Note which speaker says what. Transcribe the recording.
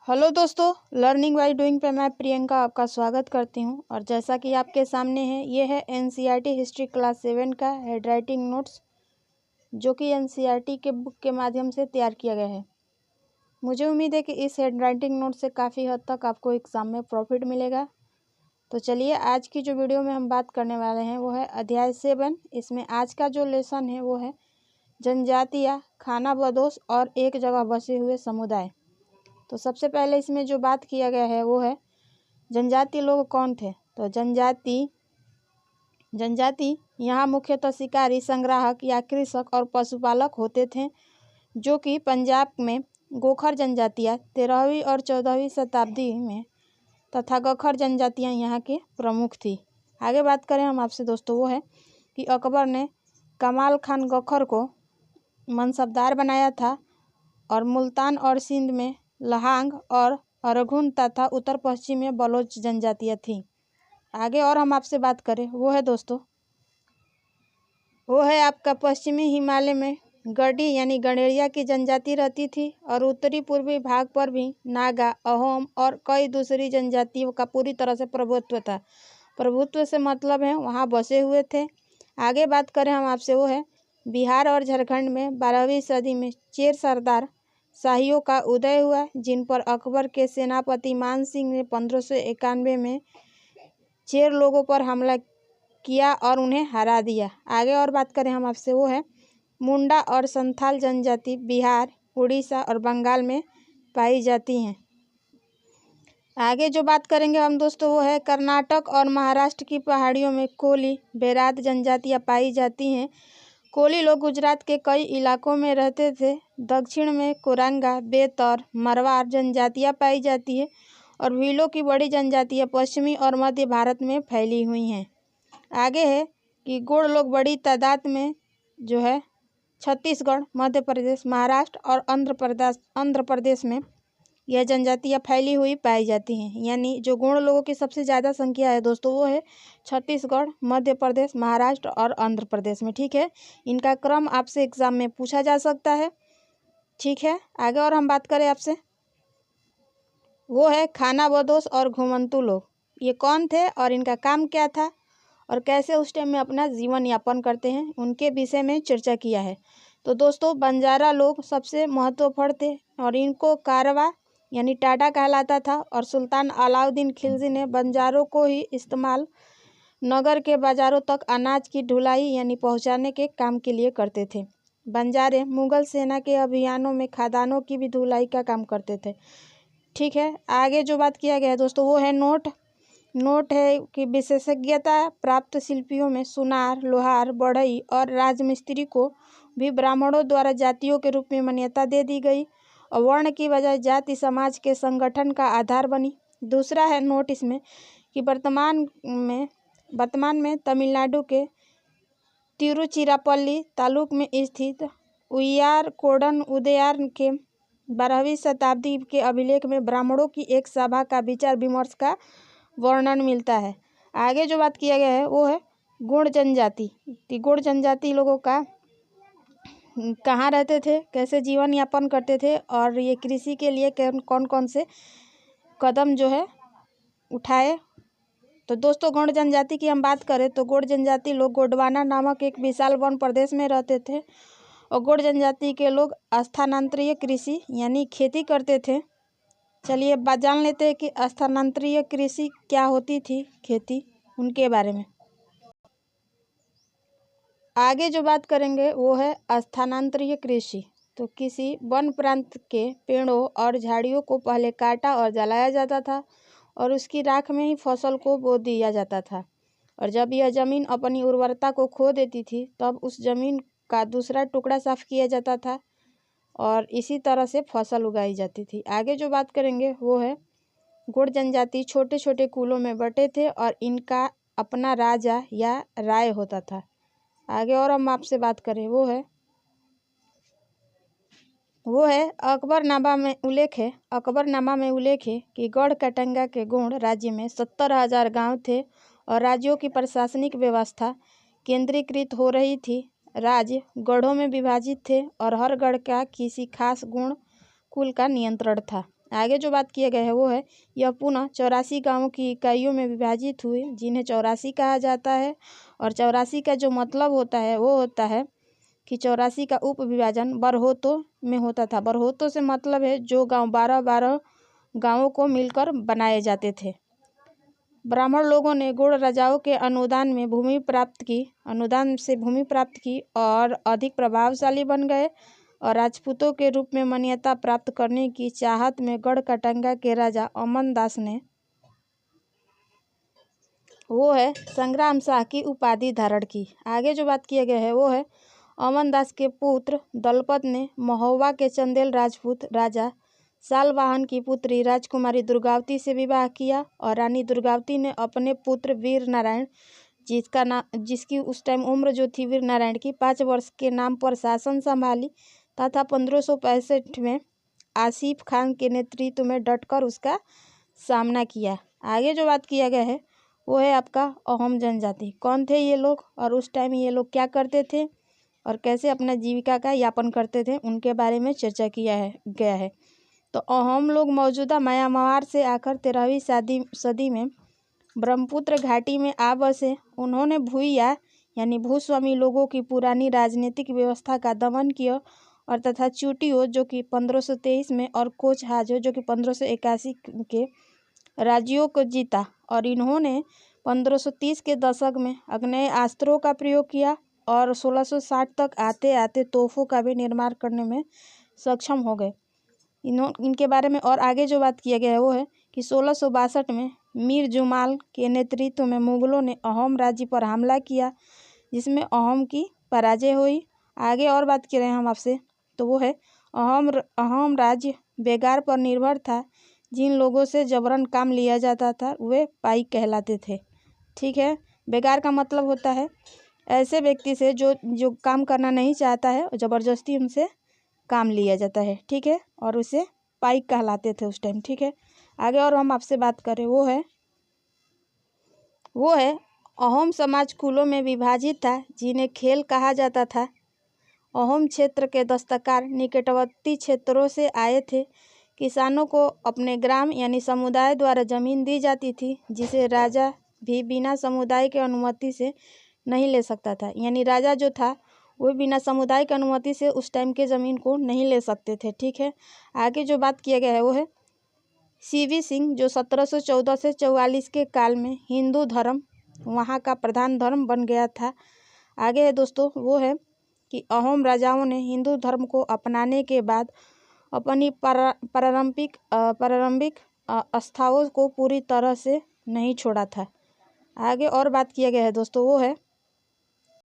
Speaker 1: Hello दोस्तों, learning by doing पे मैं प्रियंका आपका स्वागत करती हूं। और जैसा कि आपके सामने है, ये है एनसीईआरटी हिस्ट्री क्लास 7 का हेड राइटिंग नोट्स, जो कि एनसीईआरटी के बुक के माध्यम से तैयार किया गया है। मुझे उम्मीद है कि इस हेड राइटिंग नोट से काफ़ी हद तक आपको एग्ज़ाम में प्रॉफिट मिलेगा। तो चलिए, आज की जो वीडियो में हम बात करने वाले हैं वो है अध्याय 7। इसमें आज का जो लेसन है वो है जनजातियाँ, खानाबदोश और एक जगह बसे हुए समुदाय। तो सबसे पहले इसमें जो बात किया गया है वो है जनजाति लोग कौन थे। तो जनजाति यहाँ मुख्यतः शिकारी, संग्राहक या कृषक और पशुपालक होते थे, जो कि पंजाब में गोखर जनजातियाँ 13वीं और 14वीं शताब्दी में तथा गखर जनजातियाँ यहाँ के प्रमुख थी। आगे बात करें हम आपसे दोस्तों, वो है कि अकबर ने कमाल खान गखर को मनसबदार बनाया था और मुल्तान और सिंध में लहांग और अरघुन तथा उत्तर पश्चिम में बलोच जनजातियाँ थीं। आगे और हम आपसे बात करें वो है दोस्तों, वो है आपका पश्चिमी हिमालय में गढ़ी यानी गणेरिया की जनजाति रहती थी और उत्तरी पूर्वी भाग पर भी नागा, अहोम और कई दूसरी जनजातियों का पूरी तरह से प्रभुत्व था। प्रभुत्व से मतलब है वहाँ बसे हुए थे। आगे बात करें हम आपसे, वो है बिहार और झारखंड में 12वीं सदी में चेर सरदार शाहियों का उदय हुआ, जिन पर अकबर के सेनापति मान सिंह ने 1591 में चेर लोगों पर हमला किया और उन्हें हरा दिया। आगे और बात करें हम आपसे, वो है मुंडा और संथाल जनजाति बिहार, उड़ीसा और बंगाल में पाई जाती हैं। आगे जो बात करेंगे हम दोस्तों, वो है कर्नाटक और महाराष्ट्र की पहाड़ियों में कोली, बेरात जनजातियाँ पाई जाती हैं। कोली लोग गुजरात के कई इलाकों में रहते थे। दक्षिण में कोरंगा, बेत और मरवार जनजातियाँ पाई जाती है और भीलों की बड़ी जनजातियाँ पश्चिमी और मध्य भारत में फैली हुई हैं। आगे है कि गोंड लोग बड़ी तादाद में जो है छत्तीसगढ़, मध्य प्रदेश, महाराष्ट्र और आंध्र प्रदेश में यह जनजातियाँ फैली हुई पाई जाती हैं। यानी जो गोंड लोगों की सबसे ज़्यादा संख्या है दोस्तों, वो है छत्तीसगढ़, मध्य प्रदेश, महाराष्ट्र और आंध्र प्रदेश में। ठीक है, इनका क्रम आपसे एग्जाम में पूछा जा सकता है। ठीक है, आगे और हम बात करें आपसे, वो है खानाबदोश और घुमंतू लोग। ये कौन थे और इनका काम क्या था और कैसे उस टाइम में अपना जीवन यापन करते हैं, उनके विषय में चर्चा किया है। तो दोस्तों, बंजारा लोग सबसे महत्वपूर्ण थे और इनको कारवा यानी टाटा कहलाता था और सुल्तान अलाउद्दीन खिलजी ने बंजारों को ही इस्तेमाल नगर के बाज़ारों तक अनाज की ढुलाई यानी पहुंचाने के काम के लिए करते थे। बंजारे मुगल सेना के अभियानों में खदानों की भी ढुलाई का काम करते थे। ठीक है, आगे जो बात किया गया है दोस्तों, वो है नोट है कि विशेषज्ञता प्राप्त शिल्पियों में सुनार, लोहार, बढ़ई और राजमिस्त्री को भी ब्राह्मणों द्वारा जातियों के रूप में मान्यता दे दी गई और वर्ण की बजाय जाति समाज के संगठन का आधार बनी। दूसरा है नोट इसमें कि वर्तमान में तमिलनाडु के तिरुचिरापल्ली तालुक में स्थित उय्यारकोडन उदयार के 12वीं शताब्दी के अभिलेख में ब्राह्मणों की एक सभा का विचार विमर्श का वर्णन मिलता है। आगे जो बात किया गया है वो है गोंड जनजाति। गोंड जनजाति लोगों का कहाँ रहते थे, कैसे जीवन यापन करते थे और ये कृषि के लिए कौन कौन से कदम जो है उठाए। तो दोस्तों, गोंड जनजाति की हम बात करें तो गोंड जनजाति लोग गोंडवाना नामक एक विशाल वन प्रदेश में रहते थे और गोंड जनजाति के लोग स्थानांतरीय कृषि यानी खेती करते थे। चलिए बात जान लेते हैं कि स्थानांतरीय कृषि क्या होती थी, खेती, उनके बारे में। आगे जो बात करेंगे वो है स्थानांतरीय कृषि। तो किसी वन प्रांत के पेड़ों और झाड़ियों को पहले काटा और जलाया जाता था और उसकी राख में ही फसल को बो दिया जाता था और जब यह ज़मीन अपनी उर्वरता को खो देती थी तब उस ज़मीन का दूसरा टुकड़ा साफ किया जाता था और इसी तरह से फसल उगाई जाती थी। आगे जो बात करेंगे वो है गोंड जनजाति छोटे छोटे कुलों में बटे थे और इनका अपना राजा या राय होता था। आगे और हम आपसे बात करें वो है अकबरनामा में उल्लेख है कि गढ़ कटंगा के गोंड राज्य में 70,000 गांव थे और राज्यों की प्रशासनिक व्यवस्था केंद्रीकृत हो रही थी। राज्य गढ़ों में विभाजित थे और हर गढ़ का किसी खास गुण कुल का नियंत्रण था। आगे जो बात किया गया है वो है, यह पुनः 84 गांवों की इकाइयों में विभाजित हुए, जिन्हें 84 कहा जाता है। और 84 का जो मतलब होता है वो होता है कि 84 का उप विभाजन बरहोतो में होता था। बरहोतो से मतलब है जो गांव 12 गांवों को मिलकर बनाए जाते थे। ब्राह्मण लोगों ने गौड़ राजाओं के अनुदान से भूमि प्राप्त की और अधिक प्रभावशाली बन गए, और राजपूतों के रूप में मान्यता प्राप्त करने की चाहत में गढ़कटंगा के राजा अमन दास ने संग्राम शाह की उपाधि धारण की। आगे जो बात किया गया है वो है, अमन दास के पुत्र दलपत ने महोबा के चंदेल राजपूत राजा सालवाहन की पुत्री राजकुमारी दुर्गावती से विवाह किया, और रानी दुर्गावती ने अपने पुत्र वीर नारायण, जिसकी उस टाइम उम्र जो थी वीर नारायण की 5 वर्ष, के नाम पर शासन संभाली तथा 1565 में आसिफ खान के नेतृत्व में डटकर उसका सामना किया। आगे जो बात किया गया है वो है आपका अहोम जनजाति। कौन थे ये लोग और उस टाइम ये लोग क्या करते थे और कैसे अपना जीविका का यापन करते थे, उनके बारे में चर्चा गया है। तो अहोम लोग मौजूदा म्यांमार से आकर 13वीं सदी में ब्रह्मपुत्र घाटी में आ बसे। उन्होंने भूइया यानी भूस्वामी लोगों की पुरानी राजनीतिक व्यवस्था का दमन किया, और तथा चूटियों जो कि 1523 में और कोच हाजो जो कि 1581 के राज्यों को जीता। और इन्होंने 1530 के दशक में अग्नेय अस्त्रों का प्रयोग किया और 1660 तक आते आते तोपों का भी निर्माण करने में सक्षम हो गए। इनके बारे में और आगे जो बात किया गया है वो है कि 1662 में मीर जुमाल के नेतृत्व में मुगलों ने अहोम राज्य पर हमला किया, जिसमें अहोम की पराजय हुई। आगे और बात करें हम आपसे तो वो है, अहोम राज्य बेगार पर निर्भर था। जिन लोगों से जबरन काम लिया जाता था वे पाइक कहलाते थे। ठीक है, बेगार का मतलब होता है ऐसे व्यक्ति से जो काम करना नहीं चाहता है, ज़बरदस्ती उनसे काम लिया जाता है। ठीक है, और उसे पाइक कहलाते थे उस टाइम। ठीक है, आगे और हम आपसे बात करें वो है अहोम समाज कुलों में विभाजित था, जिन्हें खेल कहा जाता था। अहोम क्षेत्र के दस्तकार निकटवर्ती क्षेत्रों से आए थे। किसानों को अपने ग्राम यानी समुदाय द्वारा जमीन दी जाती थी, जिसे राजा भी बिना समुदाय के अनुमति से नहीं ले सकता था। यानी राजा जो था वो बिना समुदाय की अनुमति से उस टाइम के ज़मीन को नहीं ले सकते थे। ठीक है, आगे जो बात किया गया है वो है सीवी सिंह, जो 1714 से 44 के काल में हिंदू धर्म वहाँ का प्रधान धर्म बन गया था। आगे है दोस्तों वो है कि अहोम राजाओं ने हिंदू धर्म को अपनाने के बाद अपनी प्रारंभिक आस्थाओं को पूरी तरह से नहीं छोड़ा था। आगे और बात किया गया है दोस्तों वो है